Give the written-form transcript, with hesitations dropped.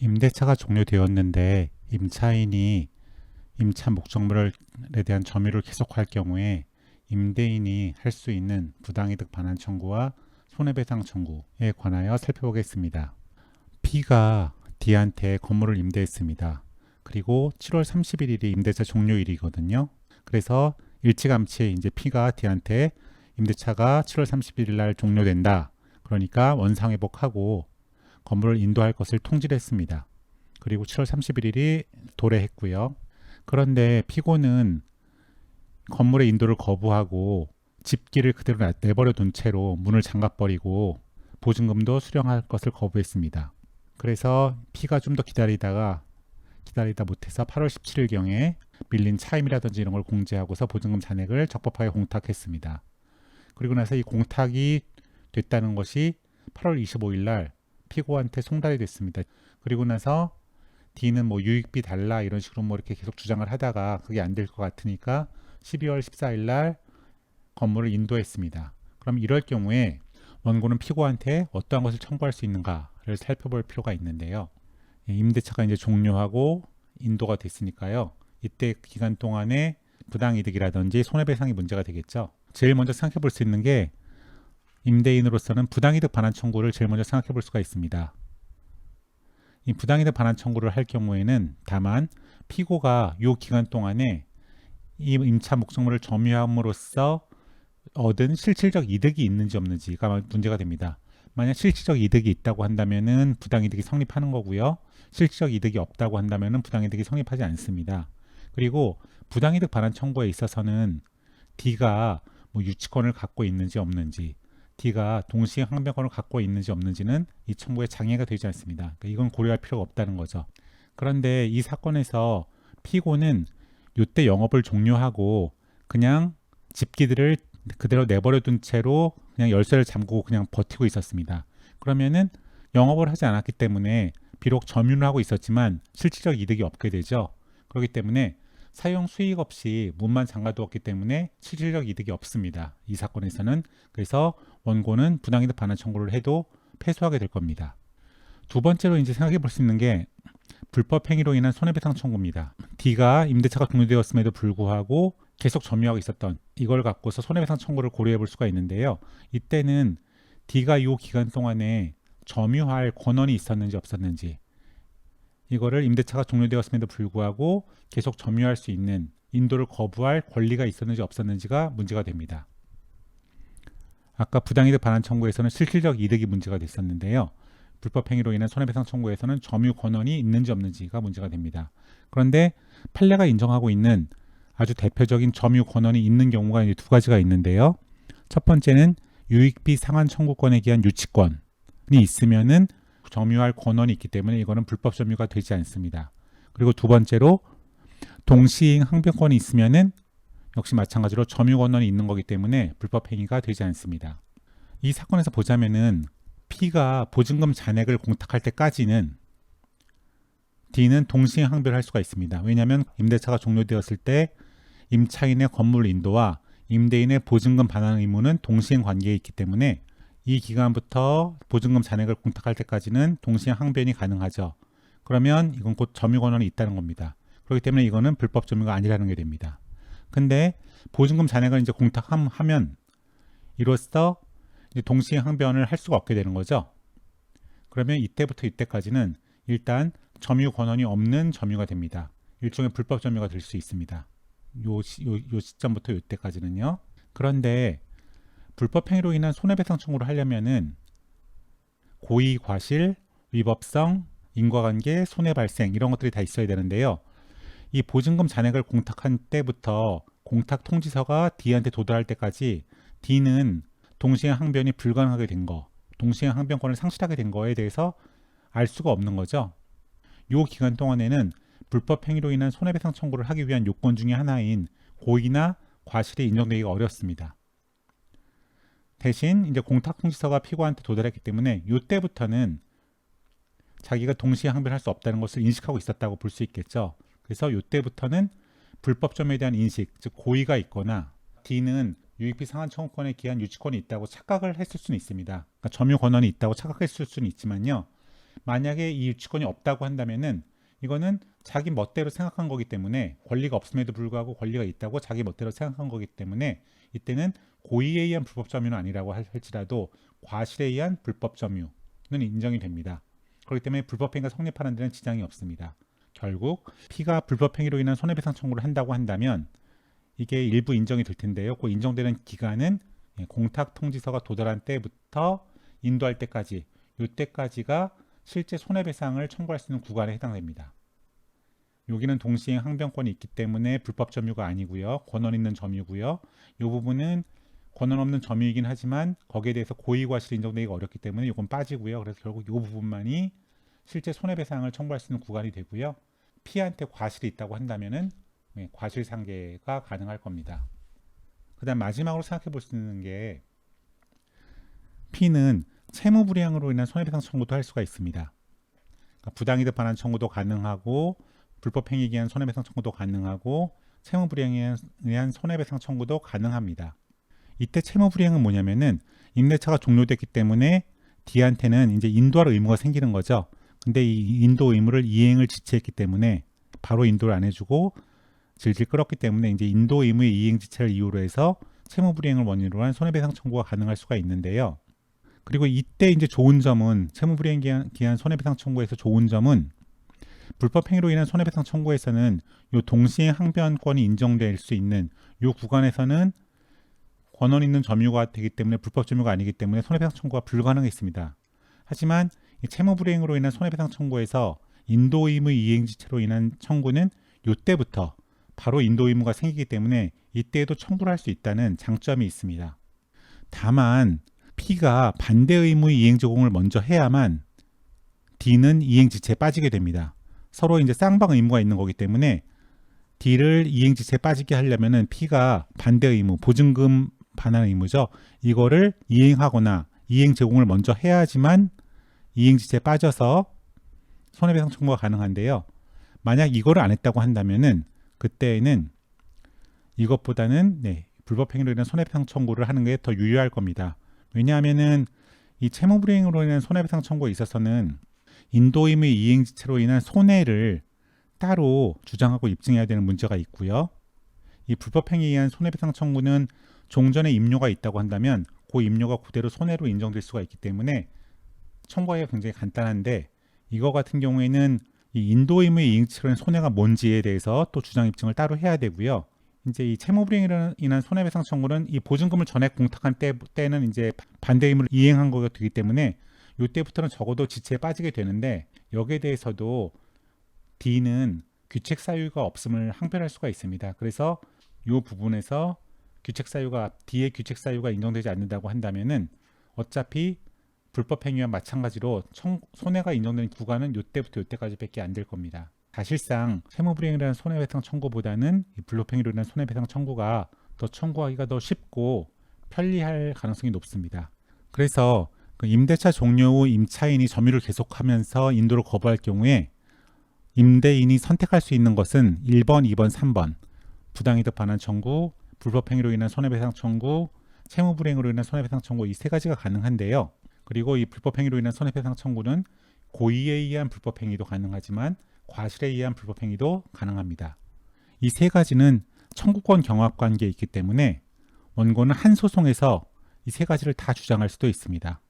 임대차가 종료되었는데 임차인이 임차 목적물에 대한 점유를 계속할 경우에 임대인이 할 수 있는 부당이득 반환 청구와 손해배상 청구에 관하여 살펴보겠습니다. P가 D한테 건물을 임대했습니다. 그리고 7월 31일이 임대차 종료일이거든요. 그래서 일찌감치 이제 P가 D한테 임대차가 7월 31일 날 종료된다. 그러니까 원상회복하고 건물을 인도할 것을 통지를 했습니다. 그리고 7월 31일이 도래했고요. 그런데 피고는 건물의 인도를 거부하고 집기를 그대로 내버려 둔 채로 문을 잠가버리고 보증금도 수령할 것을 거부했습니다. 그래서 P가 좀 더 기다리다 못해서 8월 17일경에 밀린 차임이라든지 이런 걸 공제하고서 보증금 잔액을 적법하게 공탁했습니다. 그리고 나서 이 공탁이 됐다는 것이 8월 25일 날 피고한테 송달이 됐습니다. 그리고 나서 D는 뭐 유익비 달라 이런 식으로 뭐 이렇게 계속 주장을 하다가 그게 안 될 것 같으니까 12월 14일 날 건물을 인도했습니다. 그럼 이럴 경우에 원고는 피고한테 어떠한 것을 청구할 수 있는가를 살펴볼 필요가 있는데요. 임대차가 이제 종료하고 인도가 됐으니까요. 이때 기간 동안에 부당이득이라든지 손해배상이 문제가 되겠죠. 제일 먼저 생각해 볼 수 있는 게 임대인으로서는 부당이득 반환 청구를 제일 먼저 생각해 볼 수가 있습니다. 이 부당이득 반환 청구를 할 경우에는 다만 피고가 이 기간 동안에 이 임차 목적물을 점유함으로써 얻은 실질적 이득이 있는지 없는지가 문제가 됩니다. 만약 실질적 이득이 있다고 한다면은 부당이득이 성립하는 거고요. 실질적 이득이 없다고 한다면은 부당이득이 성립하지 않습니다. 그리고 부당이득 반환 청구에 있어서는 D가 뭐 유치권을 갖고 있는지 없는지, D가 동시에 항변권을 갖고 있는지 없는지는 이 청구에 장애가 되지 않습니다. 그러니까 이건 고려할 필요가 없다는 거죠. 그런데 이 사건에서 피고는 이때 영업을 종료하고 그냥 집기들을 그대로 내버려 둔 채로 그냥 열쇠를 잠그고 그냥 버티고 있었습니다. 그러면은 영업을 하지 않았기 때문에 비록 점유를 하고 있었지만 실질적 이득이 없게 되죠. 그렇기 때문에 사용 수익 없이 문만 잠가두었기 때문에 실질적 이득이 없습니다. 이 사건에서는. 그래서 원고는 부당이득 반환 청구를 해도 패소하게 될 겁니다. 두 번째로 이제 생각해 볼 수 있는 게 불법 행위로 인한 손해배상 청구입니다. D가 임대차가 종료되었음에도 불구하고 계속 점유하고 있었던 이걸 갖고서 손해배상 청구를 고려해 볼 수가 있는데요. 이때는 D가 이 기간 동안에 점유할 권한이 있었는지 없었는지, 이거를 임대차가 종료되었음에도 불구하고 계속 점유할 수 있는 인도를 거부할 권리가 있었는지 없었는지가 문제가 됩니다. 아까 부당이득 반환 청구에서는 실질적 이득이 문제가 됐었는데요. 불법 행위로 인한 손해배상 청구에서는 점유 권한이 있는지 없는지가 문제가 됩니다. 그런데 판례가 인정하고 있는 아주 대표적인 점유 권한이 있는 경우가 이제 두 가지가 있는데요. 첫 번째는 유익비 상환 청구권에 기한 유치권이 있으면은 점유할 권한이 있기 때문에 이거는 불법 점유가 되지 않습니다. 그리고 두 번째로 동시행 항변권이 있으면은 역시 마찬가지로 점유 권한이 있는 거기 때문에 불법 행위가 되지 않습니다. 이 사건에서 보자면은 P가 보증금 잔액을 공탁할 때까지는 D는 동시행 항변을 할 수가 있습니다. 왜냐하면 임대차가 종료되었을 때 임차인의 건물 인도와 임대인의 보증금 반환 의무는 동시행 관계에 있기 때문에 이 기간부터 보증금 잔액을 공탁할 때까지는 동시행 항변이 가능하죠. 그러면 이건 곧 점유 권한이 있다는 겁니다. 그렇기 때문에 이거는 불법 점유가 아니라는 게 됩니다. 근데 보증금 잔액을 이제 공탁하면 이로써 이제 동시행 항변을 할 수가 없게 되는 거죠. 그러면 이때부터 이때까지는 일단 점유 권한이 없는 점유가 됩니다. 일종의 불법 점유가 될 수 있습니다. 요 시점부터 이때까지는요. 그런데 불법 행위로 인한 손해배상 청구를 하려면은 고의, 과실, 위법성, 인과관계, 손해 발생 이런 것들이 다 있어야 되는데요. 이 보증금 잔액을 공탁한 때부터 공탁 통지서가 D한테 도달할 때까지 D는 동시행 항변이 불가능하게 된 거, 동시행 항변권을 상실하게 된 거에 대해서 알 수가 없는 거죠. 이 기간 동안에는 불법 행위로 인한 손해배상 청구를 하기 위한 요건 중에 하나인 고의나 과실이 인정되기가 어렵습니다. 대신 이제 공탁 통지서가 피고한테 도달했기 때문에 이때부터는 자기가 동시에 항변할 수 없다는 것을 인식하고 있었다고 볼 수 있겠죠. 그래서 이때부터는 불법 점유에 대한 인식, 즉 고의가 있거나 D는 유익비 상환 청구권에 기한 유치권이 있다고 착각을 했을 수는 있습니다. 그러니까 점유 권한이 있다고 착각했을 수는 있지만요. 만약에 이 유치권이 없다고 한다면은 이거는 자기 멋대로 생각한 거기 때문에, 권리가 없음에도 불구하고 권리가 있다고 자기 멋대로 생각한 거기 때문에 이때는 고의에 의한 불법 점유는 아니라고 할지라도 과실에 의한 불법 점유는 인정이 됩니다. 그렇기 때문에 불법 행위가 성립하는 데는 지장이 없습니다. 결국 P가 불법 행위로 인한 손해배상 청구를 한다고 한다면 이게 일부 인정이 될 텐데요. 그 인정되는 기간은 공탁 통지서가 도달한 때부터 인도할 때까지, 이때까지가 실제 손해배상을 청구할 수 있는 구간에 해당됩니다. 여기는 동시행 항변권이 있기 때문에 불법 점유가 아니고요. 권한 있는 점유고요. 이 부분은 권한 없는 점유이긴 하지만 거기에 대해서 고의과실이 인정되기가 어렵기 때문에 이건 빠지고요. 그래서 결국 이 부분만이 실제 손해배상을 청구할 수 있는 구간이 되고요. P한테 과실이 있다고 한다면은 과실상계가 가능할 겁니다. 그 다음 마지막으로 생각해 볼 수 있는 게 P는 채무불이행으로 인한 손해배상 청구도 할 수가 있습니다. 그러니까 부당이득 반환 청구도 가능하고 불법행위에 의한 손해배상 청구도 가능하고 채무불이행에 의한 손해배상 청구도 가능합니다. 이때 채무불이행은 뭐냐면은 임대차가 종료됐기 때문에 D한테는 이제 인도할 의무가 생기는 거죠. 근데 이 인도 의무를 이행을 지체했기 때문에 바로 인도를 안 해주고 질질 끌었기 때문에 이제 인도 의무의 이행 지체를 이유로 해서 채무불이행을 원인으로 한 손해배상 청구가 가능할 수가 있는데요. 그리고 이때 이제 좋은 점은 채무불이행에 기한 손해배상 청구에서 좋은 점은 불법 행위로 인한 손해배상 청구에서는 요 동시행 항변권이 인정될 수 있는 요 구간에서는 권한 있는 점유가 되기 때문에 불법 점유가 아니기 때문에 손해배상 청구가 불가능했습니다. 하지만 이 채무불이행으로 인한 손해배상 청구에서 인도 의무 이행지체로 인한 청구는 요때부터 바로 인도 의무가 생기기 때문에 이때에도 청구를 할 수 있다는 장점이 있습니다. 다만 P가 반대 의무 이행 제공을 먼저 해야만 D는 이행지체에 빠지게 됩니다. 서로 이제 쌍방 의무가 있는 거기 때문에 D를 이행지체에 빠지게 하려면은 P가 반대 의무, 보증금 반환 의무죠. 이거를 이행하거나 이행 제공을 먼저 해야지만 이행지체에 빠져서 손해배상 청구가 가능한데요. 만약 이거를 안 했다고 한다면은 그때에는 이것보다는 불법 행위로 인한 손해배상 청구를 하는 게 더 유리할 겁니다. 왜냐하면은 이 채무불이행으로 인한 손해배상 청구에 있어서는 인도 의무 이행지체로 인한 손해를 따로 주장하고 입증해야 되는 문제가 있고요. 이 불법 행위에 의한 손해배상 청구는 종전에 임료가 있다고 한다면 그 임료가 그대로 손해로 인정될 수가 있기 때문에 청구하기가 굉장히 간단한데, 이거 같은 경우에는 이 인도 의무의 이행지체로 인한 손해가 뭔지에 대해서 또 주장 입증을 따로 해야 되고요. 이제 이 채무불이행으로 인한 손해배상 청구는 이 보증금을 전액 공탁한 때는 이제 반대 의무를 이행한 거가 되기 때문에 이때부터는 적어도 지체에 빠지게 되는데, 여기에 대해서도 D는 규책 사유가 없음을 항변할 수가 있습니다. 그래서 이 부분에서 D의 규책 사유가 인정되지 않는다고 한다면은 어차피 불법 행위와 마찬가지로 손해가 인정되는 구간은 이때부터 이때까지밖에 안 될 겁니다. 사실상 채무불이행이라는 손해배상 청구보다는 이 불법 행위로 인한 손해배상 청구가 더 청구하기가 더 쉽고 편리할 가능성이 높습니다. 그래서 그 임대차 종료 후 임차인이 점유를 계속하면서 인도를 거부할 경우에 임대인이 선택할 수 있는 것은 1번, 2번, 3번 부당이득 반환 청구, 불법 행위로 인한 손해배상 청구, 채무불이행으로 인한 손해배상 청구, 이 세 가지가 가능한데요. 그리고 이 불법 행위로 인한 손해배상 청구는 고의에 의한 불법 행위도 가능하지만 과실에 의한 불법 행위도 가능합니다. 이 세 가지는 청구권 경합 관계에 있기 때문에 원고는 한 소송에서 이 세 가지를 다 주장할 수도 있습니다.